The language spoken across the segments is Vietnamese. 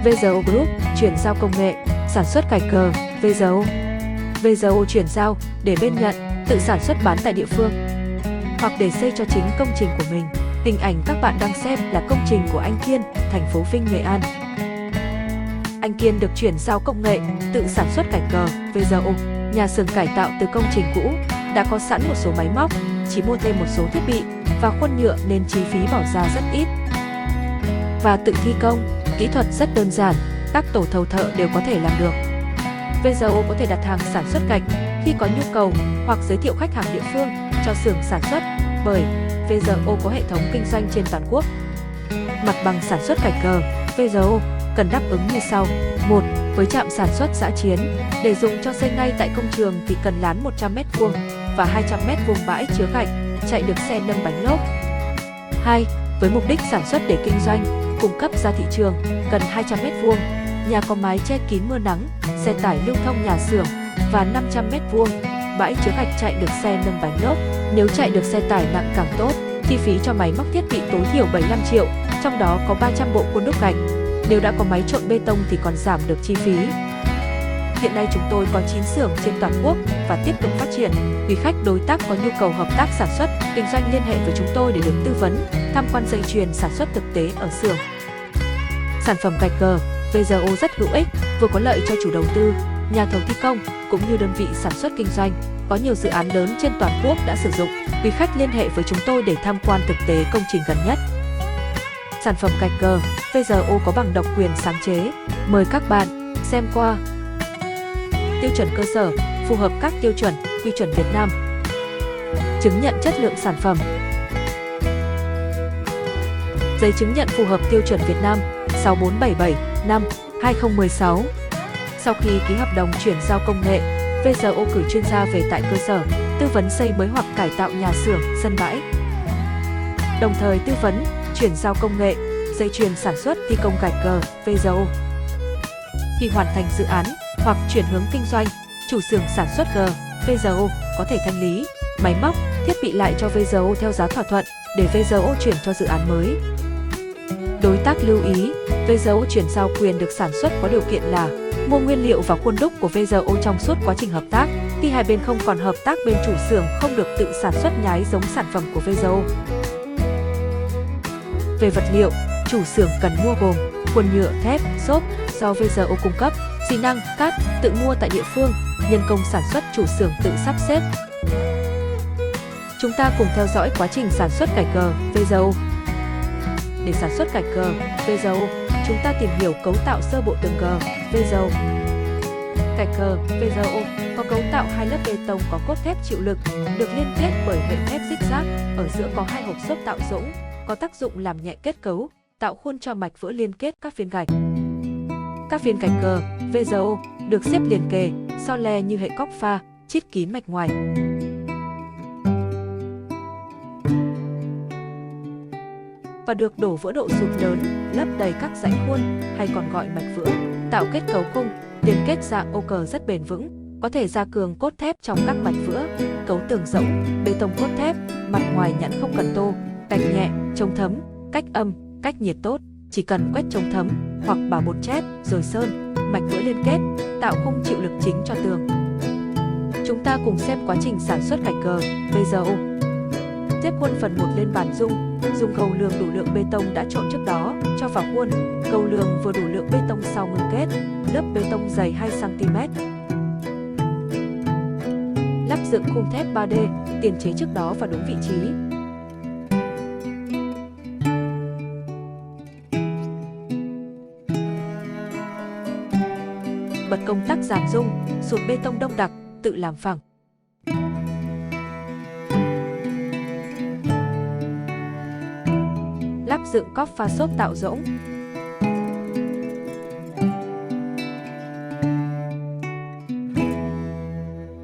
VGO Group chuyển giao công nghệ, sản xuất cạch cờ, VGO. VGO chuyển giao để bên nhận, tự sản xuất bán tại địa phương hoặc để xây cho chính công trình của mình. Hình ảnh các bạn đang xem là công trình của anh Kiên, thành phố Vinh, Nghệ An. Anh Kiên được chuyển giao công nghệ, tự sản xuất cạch cờ, VGO. Nhà xưởng cải tạo từ công trình cũ, đã có sẵn một số máy móc, chỉ mua thêm một số thiết bị và khuôn nhựa nên chi phí bỏ ra rất ít. Và tự thi công, kỹ thuật rất đơn giản, các tổ thầu thợ đều có thể làm được. VGO có thể đặt hàng sản xuất gạch khi có nhu cầu hoặc giới thiệu khách hàng địa phương cho xưởng sản xuất, bởi VGO có hệ thống kinh doanh trên toàn quốc. Mặt bằng sản xuất gạch cờ, VGO cần đáp ứng như sau. 1. Với trạm sản xuất dã chiến, để dùng cho xây ngay tại công trường thì cần lán 100m² và 200m² bãi chứa gạch, chạy được xe nâng bánh lốp. 2. Với mục đích sản xuất để kinh doanh, cung cấp ra thị trường, cần 200m², nhà có mái che kín mưa nắng, xe tải lưu thông nhà xưởng và 500m², bãi chứa gạch chạy được xe nâng bánh lốp. Nếu chạy được xe tải nặng càng tốt, chi phí cho máy móc thiết bị tối thiểu 75 triệu, trong đó có 300 bộ khuôn đúc gạch. Nếu đã có máy trộn bê tông thì còn giảm được chi phí. Hiện nay chúng tôi có 9 xưởng trên toàn quốc và tiếp tục phát triển. Quý khách đối tác có nhu cầu hợp tác sản xuất, kinh doanh liên hệ với chúng tôi để được tư vấn, tham quan dây chuyền sản xuất thực tế ở xưởng. Sản phẩm gạch cờ, VGO rất hữu ích, vừa có lợi cho chủ đầu tư, nhà thầu thi công cũng như đơn vị sản xuất kinh doanh. Có nhiều dự án lớn trên toàn quốc đã sử dụng. Quý khách liên hệ với chúng tôi để tham quan thực tế công trình gần nhất. Sản phẩm gạch cờ, VGO có bằng độc quyền sáng chế. Mời các bạn xem qua. Tiêu chuẩn cơ sở, phù hợp các tiêu chuẩn, quy chuẩn Việt Nam. Chứng nhận chất lượng sản phẩm. Giấy chứng nhận phù hợp tiêu chuẩn Việt Nam 6477 năm 2016. Sau khi ký hợp đồng chuyển giao công nghệ, VGO cử chuyên gia về tại cơ sở, tư vấn xây mới hoặc cải tạo nhà xưởng, sân bãi. Đồng thời tư vấn, chuyển giao công nghệ, dây chuyền sản xuất thi công gạch cờ, VGO. Khi hoàn thành dự án hoặc chuyển hướng kinh doanh, chủ xưởng sản xuất VGO có thể thanh lý máy móc, thiết bị lại cho VGO theo giá thỏa thuận để VGO chuyển cho dự án mới. Đối tác lưu ý, VGO chuyển giao quyền được sản xuất có điều kiện là mua nguyên liệu và khuôn đúc của VGO trong suốt quá trình hợp tác. Khi hai bên không còn hợp tác, bên chủ xưởng không được tự sản xuất nhái giống sản phẩm của VGO. Về vật liệu, chủ xưởng cần mua gồm khuôn nhựa, thép, xốp do VGO cung cấp, xi năng, cát tự mua tại địa phương, nhân công sản xuất chủ xưởng tự sắp xếp. Chúng ta cùng theo dõi quá trình sản xuất gạch cờ VGO. Để sản xuất gạch cờ VGO, chúng ta tìm hiểu cấu tạo sơ bộ từng cờ VGO. Gạch cờ VGO có cấu tạo hai lớp bê tông có cốt thép chịu lực, được liên kết bởi hệ thép zigzag, ở giữa có hai hộp xốp tạo dũng, có tác dụng làm nhẹ kết cấu, tạo khuôn cho mạch vữa liên kết các viên gạch. Các viên gạch cờ VGO được xếp liền kề, so le như hệ cóc pha, chít kín mạch ngoài. Và được đổ vữa độ sụt lớn, lấp đầy các rãnh khuôn hay còn gọi mạch vữa, tạo kết cấu khung, liên kết dạng ô cờ rất bền vững, có thể gia cường cốt thép trong các mạch vữa, cấu tường rỗng, bê tông cốt thép, mặt ngoài nhẵn không cần tô, cạnh nhẹ, chống thấm, cách âm, cách nhiệt tốt, chỉ cần quét chống thấm hoặc bảo bột chét rồi sơn, mạch vữa liên kết, tạo khung chịu lực chính cho tường. Chúng ta cùng xem quá trình sản xuất gạch cờ VGO. Tiếp khuôn phần 1 lên bàn dung, dùng cầu lường đủ lượng bê tông đã trộn trước đó, cho vào khuôn, cầu lường vừa đủ lượng bê tông sau ngưng kết, lớp bê tông dày 2 cm. Lắp dựng khung thép 3D, tiền chế trước đó vào đúng vị trí. Bật công tắc dàn dung, sụt bê tông đông đặc, tự làm phẳng. Lắp dựng cóc pha xốp tạo rỗng.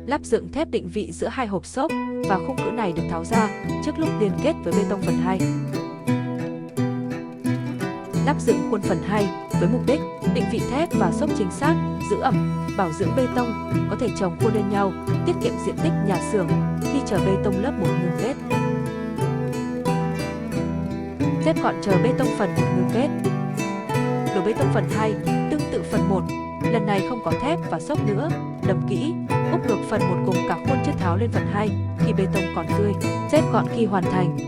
Lắp dựng thép định vị giữa hai hộp xốp và khung cữ này được tháo ra trước lúc liên kết với bê tông phần 2. Lắp dựng khuôn phần 2 với mục đích định vị thép và xốp chính xác, giữ ẩm, bảo dưỡng bê tông, có thể chồng khuôn lên nhau, tiết kiệm diện tích nhà xưởng khi chờ bê tông lớp 1 ngưng kết. Xếp gọn chờ bê tông phần 1 ngưng kết. Đổ bê tông phần 2, tương tự phần 1, lần này không có thép và xốp nữa, đầm kỹ, úp ngược phần 1 cùng cả khuôn chất tháo lên phần 2 khi bê tông còn tươi, xếp gọn khi hoàn thành.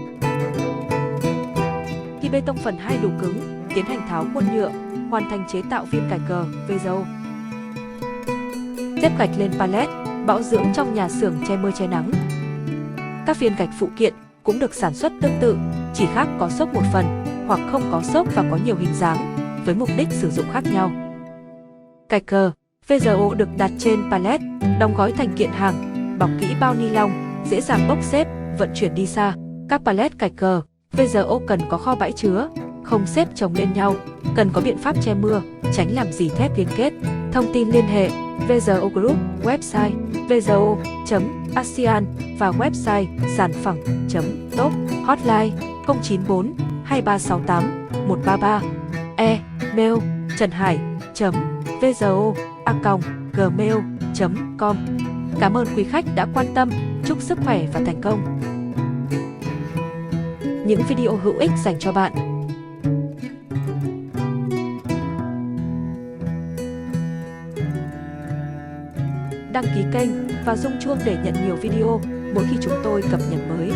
Khi bê tông phần 2 đủ cứng, tiến hành tháo khuôn nhựa, hoàn thành chế tạo viên cải cờ, VZO. Xếp gạch lên pallet, bảo dưỡng trong nhà xưởng che mưa che nắng. Các viên gạch phụ kiện cũng được sản xuất tương tự, chỉ khác có xốp một phần hoặc không có xốp và có nhiều hình dáng, với mục đích sử dụng khác nhau. Cải cờ, VZO được đặt trên pallet, đóng gói thành kiện hàng, bọc kỹ bao ni lông, dễ dàng bốc xếp, vận chuyển đi xa. Các pallet cải cờ, VZO cần có kho bãi chứa, không xếp chồng lên nhau, cần có biện pháp che mưa, tránh làm rỉ thép liên kết. Thông tin liên hệ: VZO Group, website vzo.asean và website sản phẩm.top, hotline 094 2368 133, email trần hải.vzo@gmail.com. Cảm ơn quý khách đã quan tâm, chúc sức khỏe và thành công. Những video hữu ích dành cho bạn. Đăng ký kênh và rung chuông để nhận nhiều video mỗi khi chúng tôi cập nhật mới.